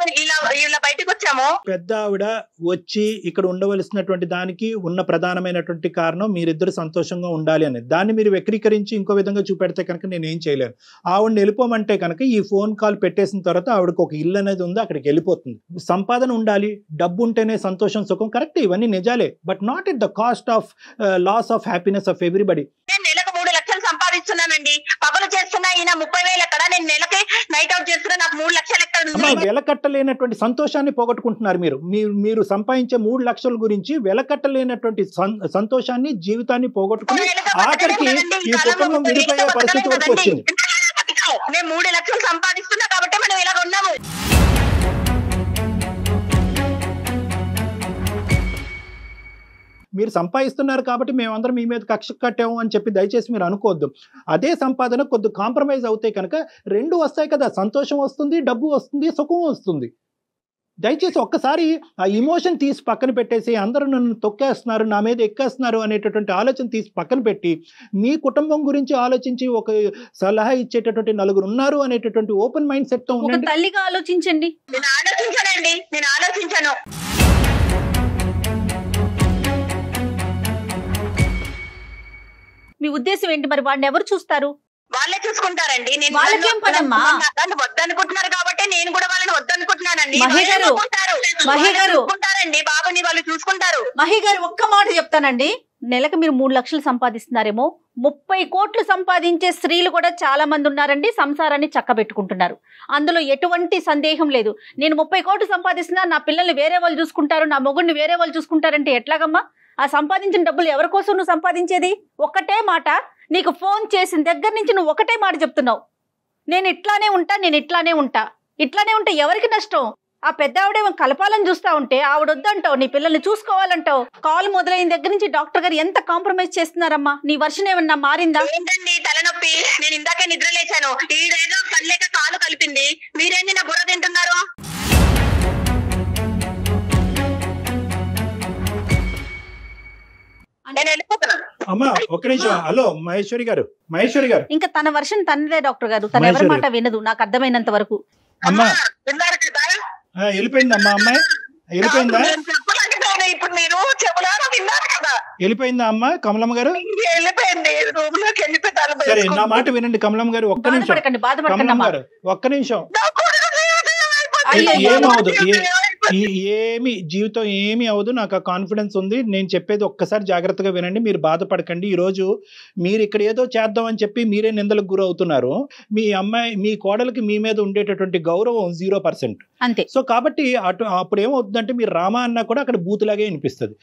ఇలా బయటకు వచ్చాము. పెద్ద ఆవిడ వచ్చి ఇక్కడ ఉండవలసినటువంటి దానికి ఉన్న ప్రధానమైనటువంటి కారణం మీరిద్దరు సంతోషంగా ఉండాలి అనేది. దాన్ని మీరు వక్రీకరించి ఇంకో విధంగా చూపెడితే కనుక నేను ఏం చేయలేను. ఆవిడని వెళ్ళిపోమంటే కనుక ఈ ఫోన్ కాల్ పెట్టేసిన తర్వాత ఆవిడకి ఒక ఇల్లు అనేది ఉంది, అక్కడికి వెళ్ళిపోతుంది. సంపాదన ఉండాలి, డబ్బు ఉంటేనే సంతోషం, సుఖం, కరెక్ట్, ఇవన్నీ నిజాలే. But not at the cost of loss of happiness of everybody. నేను నెలకు 3 లక్షలు సంపాదిస్తున్నానండి, పగలు చేస్తున్నా ఈయన 30,000 ఎక్కడ, నేను నెలకి నైట్ అవుట్ చేస్తున్నా, నాకు 3 లక్షలు ఎక్కడ. వెలకట్టలేనటువంటి సంతోషాన్ని పోగొట్టుకుంటున్నారు మీరు సంపాదించే 3 లక్షల గురించి వెలకట్టలేనటువంటి సంతోషాన్ని, జీవితాన్ని పోగొట్టుకుని ఆఖరికి ఈ కుటుంబం విడిపోయే పరిస్థితి వరకు వచ్చింది. మేము 3 లక్షలు సంపాదిస్తున్నా కాబట్టి మనం ఇలా ఉన్నాము. మీరు సంపాదిస్తున్నారు కాబట్టి మేమందరం మీ మీద కక్ష కట్టాము అని చెప్పి దయచేసి మీరు అనుకోవద్దు. అదే సంపాదన కొద్ది కాంప్రమైజ్ అవుతాయి కనుక 2 వస్తాయి కదా, సంతోషం వస్తుంది, డబ్బు వస్తుంది, సుఖం వస్తుంది. దయచేసి ఒక్కసారి ఆ ఇమోషన్ తీసి పక్కన పెట్టేసి అందరూ నన్ను తొక్కేస్తున్నారు, నా మీద ఎక్కేస్తున్నారు అనేటటువంటి ఆలోచన తీసి పక్కన పెట్టి మీ కుటుంబం గురించి ఆలోచించి ఒక సలహా ఇచ్చేటటువంటి 4 ఉన్నారు అనేటటువంటి ఓపెన్ మైండ్ సెట్ తో ఉండండి. తల్లిగా ఆలోచించండి. నేను ఆలోచించాను. మీ ఉద్దేశం ఏంటి? మరి వాడిని ఎవరు చూస్తారు? వాళ్ళే చూసుకుంటారండి. వాళ్ళకేం పనమ్మా? వద్దనుకుంటున్నారు కాబట్టి నేను కూడా వాళ్ళని వద్దనుకుంటున్నానండి. మహి గారు బాబుని వాళ్ళు చూసుకుంటారు. మహి గారు ఒక్క మాట చెప్తానండి, నెలకు మీరు 3 లక్షలు సంపాదిస్తున్నారేమో, 30 కోట్లు సంపాదించే స్త్రీలు కూడా చాలా మంది ఉన్నారండి, సంసారాన్ని చక్కబెట్టుకుంటున్నారు. అందులో ఎటువంటి సందేహం లేదు. నేను 30 కోట్లు సంపాదిస్తున్నా, నా పిల్లల్ని వేరే వాళ్ళు చూసుకుంటారు, నా మొగుడిని వేరే వాళ్ళు చూసుకుంటారంటే ఎట్లాగమ్మా? ఆ సంపాదించిన డబ్బులు ఎవరి కోసం నువ్వు సంపాదించేది? ఒక్కటే మాట, నీకు ఫోన్ చేసిన దగ్గర నుంచి నువ్వు ఒకటే మాట చెప్తున్నావు, నేను ఇట్లానే ఉంటా. ఇట్లానే ఉంటే ఎవరికి నష్టం? ఆ పెద్ద ఆవిడేమో కలపాలని చూస్తా ఉంటే ఆవిడ వద్దంటావు, నీ పిల్లల్ని చూసుకోవాలంటావు. కాల్ మొదలైన దగ్గర నుంచి డాక్టర్ గారు ఎంత కాంప్రమైజ్ చేస్తున్నారమ్మా? నీ వర్షన్ ఏమన్నా మారిందా? ఏంటండి తలనొప్పి, నేను ఇందాకే నిద్ర లేచాను, ఈడేదో కళ్ళేక కాలు కలిపింది, మీరేంటి నా బుర్ర తింటున్నారు? అమ్మా ఒక్క నిమిషం. హలో మహేశ్వరి గారు. ఇంకా తన వర్షన్ తనదే డాక్టర్ గారు, తన ఎవరి మాట వినదు నాకు అర్థమైనంత వరకు. అమ్మా వెళ్ళిపోయిందమ్మా, అమ్మాయి వెళ్ళిపోయిందా? ఇప్పుడు మీరు చెబులారా విన్నారు కదా, వెళ్ళిపోయిందా అమ్మా కమలమ్మ గారు? వెళ్ళిపోయింది, రూమ్ లోకి వెళ్ళిపోతాను. సరే నా మాట వినండి కమలమ్మ గారు, ఒక్క నిమిషం. కమలమ్మ గారు ఒక్క నిమిషం. ఏమవదు, ఏమి జీవితం ఏమి అవదు, నాకు ఆ కాన్ఫిడెన్స్ ఉంది. నేను చెప్పేది ఒక్కసారి జాగ్రత్తగా వినండి, మీరు బాధపడకండి. ఈరోజు మీరు ఇక్కడ ఏదో చేద్దామని చెప్పి మీరే నిందలకు గురవుతున్నారు. మీ అమ్మాయి మీ కోడలికి మీ మీద ఉండేటటువంటి గౌరవం 0%. అంతే. సో కాబట్టి అప్పుడు ఏమవుతుందంటే మీరు రామా అన్నా కూడా అక్కడ బూతులాగే వినిపిస్తుంది.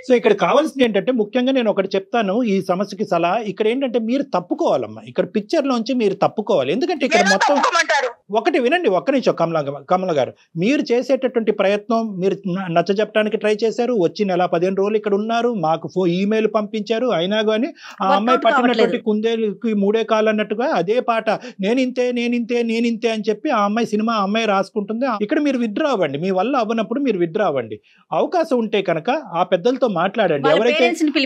సో ఇక్కడ కావాల్సింది ఏంటంటే ముఖ్యంగా నేను ఒకటి చెప్తాను ఈ సమస్యకి సలహా. ఇక్కడ ఏంటంటే మీరు తప్పుకోవాలమ్మా, ఇక్కడ పిక్చర్ లోంచి మీరు తప్పుకోవాలి. ఎందుకంటే ఇక్కడ మొత్తం ఒకటి వినండి, ఒక్క నిమిషం కమల గారు, మీరు చేసేటటువంటి ప్రయత్నం మీరు నచ్చజెప్పడానికి ట్రై చేశారు. వచ్చి నెల 15 రోజులు ఇక్కడ ఉన్నారు, మాకు ఈమెయిల్ పంపించారు. అయినా కానీ ఆ అమ్మాయి పట్టినటువంటి కుందేలుకి 3 కాళ్ళు అన్నట్టుగా అదే పాట నేనింతే అని చెప్పి ఆ అమ్మాయి సినిమా అమ్మాయి రాసుకుంటుంది. ఇక్కడ మీరు విత్డ్రా అవ్వండి, మీ వల్ల అవ్వనప్పుడు మీరు విత్డ్రా అవ్వండి. అవకాశం ఉంటే కనుక ఆ పెద్దలతో మాట్లాడండి. ఎవరైతే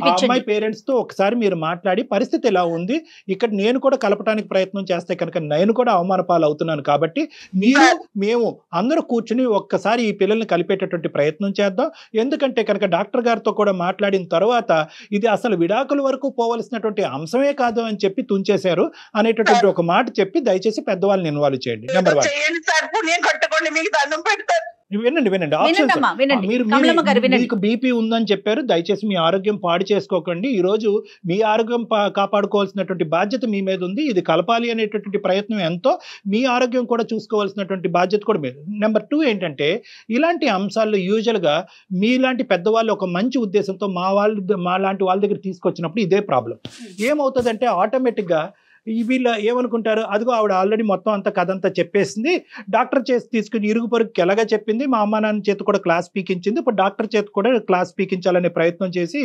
ఆ అమ్మాయి పేరెంట్స్ తో ఒకసారి మీరు మాట్లాడి పరిస్థితి ఎలా ఉంది, ఇక్కడ నేను కూడా కలపడానికి ప్రయత్నం చేస్తే కనుక నేను కూడా అవమాన పాలు అవుతున్నాను కాబట్టి మేము అందరూ కూర్చుని ఒక్కసారి ఈ పిల్లల్ని కలిపేటటువంటి ప్రయత్నం చేద్దాం. ఎందుకంటే కనుక డాక్టర్ గారితో కూడా మాట్లాడిన తర్వాత ఇది అసలు విడాకుల వరకు పోవలసినటువంటి అంశమే కాదు అని చెప్పి తుంచేశారు అనేటటువంటి ఒక మాట చెప్పి దయచేసి పెద్దవాళ్ళని ఇన్వాల్వ్ చేయండి. నెంబర్ 1 వినండి ఆప్షన్స్. మీకు బీపీ ఉందని చెప్పారు, దయచేసి మీ ఆరోగ్యం పాడు చేసుకోకండి. ఈ రోజు మీ ఆరోగ్యం కాపాడుకోవాల్సినటువంటి బాధ్యత మీ మీద ఉంది. ఇది కలపాలి అనేటటువంటి ప్రయత్నం ఎంతో, మీ ఆరోగ్యం కూడా చూసుకోవాల్సినటువంటి బాధ్యత కూడా మీరు. నెంబర్ 2 ఏంటంటే ఇలాంటి అంశాల్లో యూజువల్ గా మీలాంటి పెద్దవాళ్ళు ఒక మంచి ఉద్దేశంతో మా లాంటి వాళ్ళ దగ్గర తీసుకొచ్చినప్పుడు ఇదే ప్రాబ్లం ఏమవుతుందంటే ఆటోమేటిక్ గా వీళ్ళు ఏమనుకుంటారు, అదిగో ఆవిడ ఆల్రెడీ మొత్తం అంతా కథ అంతా చెప్పేసింది, డాక్టర్ చేసి తీసుకుని ఇరుగు పొరుగుకి ఎలాగా చెప్పింది, మా అమ్మ నాన్న చేతి కూడా క్లాస్ పీకించింది, ఇప్పుడు డాక్టర్ చేతి కూడా క్లాస్ పీకించాలనే ప్రయత్నం చేసి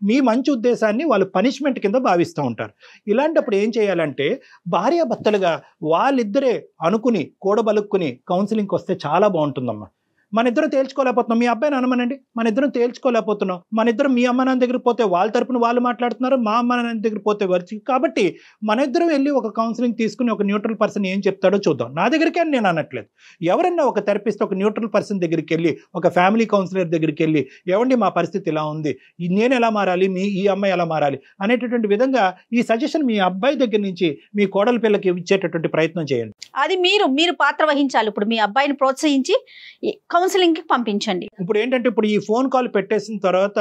మీ మంచి ఉద్దేశాన్ని వాళ్ళు పనిష్మెంట్ కింద భావిస్తూ ఉంటారు. ఇలాంటప్పుడు ఏం చేయాలంటే భార్యాభర్తలుగా వాళ్ళిద్దరే అనుకుని కూడబలుక్కుని కౌన్సిలింగ్కి వస్తే చాలా బాగుంటుందమ్మా. మన ఇద్దరం తేల్చుకోలేకపోతున్నాం, మీ అబ్బాయిని అనమనండి, మన ఇద్దరం తేల్చుకోలేకపోతున్నాం, మన ఇద్దరం మీ అమ్మ నాన్న దగ్గర పోతే వాళ్ళ తరపున వాళ్ళు మాట్లాడుతున్నారు, మా అమ్మ నాన్న దగ్గర పోతే వచ్చి, కాబట్టి మన ఇద్దరం వెళ్ళి ఒక కౌన్సిలింగ్ తీసుకుని ఒక న్యూట్రల్ పర్సన్ ఏం చెప్తాడో చూద్దాం. నా దగ్గరికి అని నేను అనట్లేదు, ఎవరన్నా ఒక థెరపిస్ట్ ఒక న్యూట్రల్ పర్సన్ దగ్గరికి వెళ్ళి ఒక ఫ్యామిలీ కౌన్సిలర్ దగ్గరికి వెళ్ళి ఏమండి మా పరిస్థితి ఇలా ఉంది, నేను ఎలా మారాలి, ఈ అమ్మాయి ఎలా మారాలి అనేటటువంటి విధంగా ఈ సజెషన్ మీ అబ్బాయి దగ్గర నుంచి మీ కోడల పిల్లకి ఇచ్చేటటువంటి ప్రయత్నం చేయండి. అది మీరు పాత్ర వహించాలి. ఇప్పుడు మీ అబ్బాయిని ప్రోత్సహించి కౌన్సిలింగ్ కి పంపించండి. ఇప్పుడు ఏంటంటే ఇప్పుడు ఈ ఫోన్ కాల్ పెట్టేసిన తర్వాత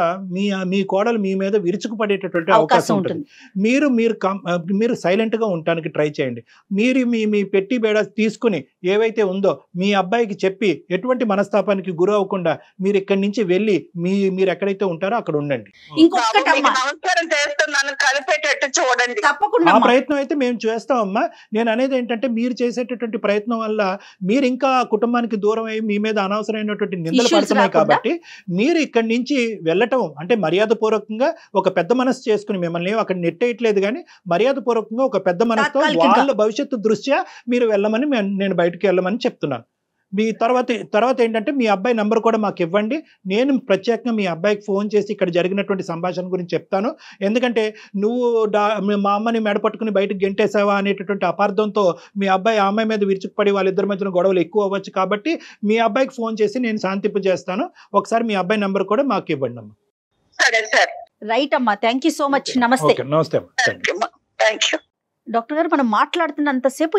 మీ కోడలు మీ మీద విరుచుకుపడేటటువంటి అవకాశం ఉంటుంది. మీరు సైలెంట్ గా ఉండడానికి ట్రై చేయండి. మీరు మీ పెట్టి బేడ తీసుకుని ఏవైతే ఉందో మీ అబ్బాయికి చెప్పి ఎటువంటి మనస్తాపానికి గురి అవ్వకుండా మీరు ఇక్కడి నుంచి వెళ్ళి మీరు ఎక్కడైతే ఉంటారో అక్కడ ఉండండి. తప్పకుండా ఆ ప్రయత్నం అయితే మేము చేస్తామమ్మా. నేను అనేది ఏంటంటే మీరు చేసేటటువంటి ప్రయత్నం వల్ల మీరు ఇంకా కుటుంబానికి దూరం అయ్యి మీ మీద అనవసరమైనటువంటి నిందలు పడుతున్నాయి. కాబట్టి మీరు ఇక్కడి నుంచి వెళ్ళటం అంటే మర్యాద పూర్వకంగా ఒక పెద్ద మనసు చేసుకుని, మిమ్మల్ని అక్కడ నెట్టేయట్లేదు కానీ మర్యాద పూర్వకంగా ఒక పెద్ద మనసుతో వాళ్ళ భవిష్యత్తు దృష్ట్యా మీరు వెళ్ళమని నేను బయటకు వెళ్ళమని చెప్తున్నాను. మీ తర్వాత ఏంటంటే మీ అబ్బాయి నంబర్ కూడా మాకు ఇవ్వండి. నేను ప్రత్యేకంగా మీ అబ్బాయికి ఫోన్ చేసి ఇక్కడ జరిగినటువంటి సంభాషణ గురించి చెప్తాను. ఎందుకంటే నువ్వు మా అమ్మని మెడపట్టుకుని బయటకు గెంటేసావా అనేటటువంటి అపార్థంతో మీ అబ్బాయి ఆ అమ్మాయి మీద విరుచుకుపడి వాళ్ళిద్దరి మధ్యన గొడవలు ఎక్కువ అవ్వచ్చు. కాబట్టి మీ అబ్బాయికి ఫోన్ చేసి నేను శాంతింపు చేస్తాను. ఒకసారి మీ అబ్బాయి నంబర్ కూడా మాకు ఇవ్వండి అమ్మా. రైట్ అమ్మా, థ్యాంక్ యూ సో మచ్. నమస్తే. నమస్తే అమ్మా. డాక్టర్ గారు మనం మాట్లాడుతున్నంతసేపు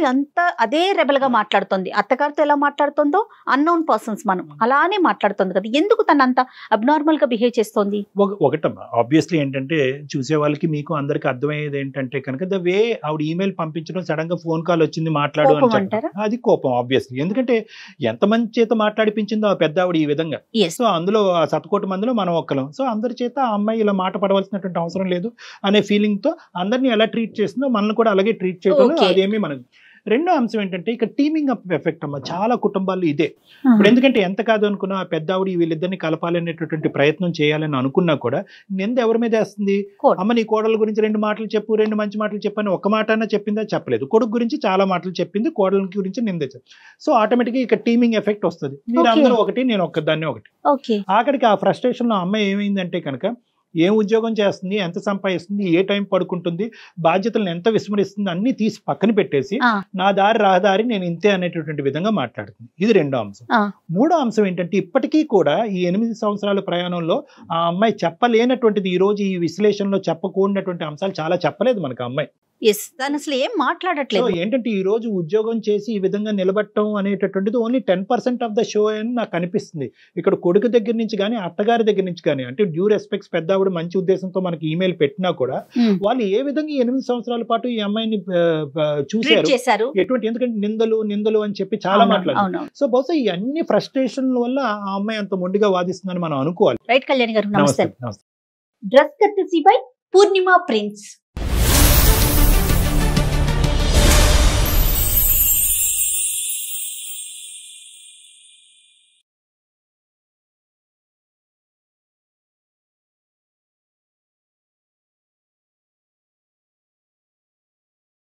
అదే రెబల్ గా మాట్లాడుతుంది. అత్తగారితో ఎలా మాట్లాడుతుందో అన్నోన్ పర్సన్స్ మనం అలానే మాట్లాడుతుంది కదా, ఎందుకు తను అంత అబ్నార్మల్ గా బిహేవ్ చేస్తుంది? ఒకటమ్మా, ఆబ్వియస్లీ ఏంటంటే చూసే వాళ్ళకి మీకు అందరికి అర్థమయ్యేది ఏంటంటే కనుక ద వే ఆవిడ ఈమెయిల్ పంపించడం, సడన్ గా ఫోన్ కాల్ వచ్చింది మాట్లాడు అని, అది కోపం ఆబ్వియస్లీ. ఎందుకంటే ఎంతమంది చేత మాట్లాడిపించిందో ఆ పెద్ద ఆవిడ ఈ విధంగా. సో అందులో 100 మందిలో మనం ఒక్కలం. సో అందరి చేత ఆ అమ్మాయి ఇలా మాట పడవలసినటువంటి అవసరం లేదు అనే ఫీలింగ్ తో అందరినీ ఎలా ట్రీట్ చేస్తుందో మనల్ని కూడా అలాగే ట్రీట్ చేయడం, అదేమి మనకు. రెండో అంశం ఏంటంటే ఇక్కడ టీమింగ్ అప్ ఎఫెక్ట్ అమ్మా, చాలా కుటుంబాల్లో ఇదే. ఇప్పుడు ఎందుకంటే ఎంత కాదు అనుకున్నా పెద్ద ఆవిడ వీళ్ళిద్దరిని కలపాలనేటటువంటి ప్రయత్నం చేయాలని అనుకున్నా కూడా నింద ఎవరి మీద వేస్తుంది? అమ్మ నీ కోడల గురించి 2 మాటలు చెప్పు, 2 మంచి మాటలు చెప్పని ఒక్క మాట అన్నా చెప్పిందా? చెప్పలేదు. కొడుకు గురించి చాలా మాటలు చెప్పింది, కోడల గురించి నింద. సో ఆటోమేటిక్ గా ఇక్కడ టీమింగ్ ఎఫెక్ట్ వస్తుంది. మీరు అందరూ ఒకటి, నేను ఒక్కదాన్ని ఒకటి. ఆఖరికి ఆ ఫ్రస్ట్రేషన్ లో అమ్మాయి ఏమైందంటే కనుక ఏం ఉద్యోగం చేస్తుంది, ఎంత సంపాదిస్తుంది, ఏ టైం పడుకుంటుంది, బాధ్యతలను ఎంత విస్మరిస్తుంది అన్ని తీసి పక్కన పెట్టేసి నా దారి రహదారి నేను ఇంతే అనేటటువంటి విధంగా మాట్లాడుతుంది. ఇది రెండో అంశం. మూడో అంశం ఏంటంటే ఇప్పటికీ కూడా ఈ 8 సంవత్సరాల ప్రయాణంలో ఆ అమ్మాయి చెప్పలేనటువంటిది, ఈ రోజు ఈ విశ్లేషణలో చెప్పకూడనటువంటి అంశాలు చాలా చెప్పలేదు మనకు అమ్మాయి. ఎస్ తను అసలు ఏం మాట్లాడట్లేదు. ఏంటంటే ఈ రోజు ఉద్యోగం చేసి ఈ విధంగా నిలబడటం అనేటటువంటిది ఓన్లీ 10% ఆఫ్ ద షో అని నాకు అనిపిస్తుంది. ఇక్కడ కొడుకు దగ్గర నుంచి కానీ అత్తగారి దగ్గర నుంచి కానీ, అంటే డ్యూ రెస్పెక్ట్స్ పెద్ద ఆవిడ మంచి ఉద్దేశంతో మనకి ఈమెయిల్ పెట్టినా కూడా వాళ్ళు ఏ విధంగా 8 సంవత్సరాల పాటు ఈ అమ్మాయిని చూశారు, ఎటువంటి, ఎందుకంటే నిందలు అని చెప్పి చాలా మాట్లాడారు. సో బహుశా ఈ అన్ని ఫ్రస్ట్రేషన్ వల్ల ఆ అమ్మాయి అంత మొండిగా వాదిస్తుందని మనం అనుకోవాలి. రైట్ కళ్యాణ్ గారు, నమస్తే. Dress courtesy by Purnima prince.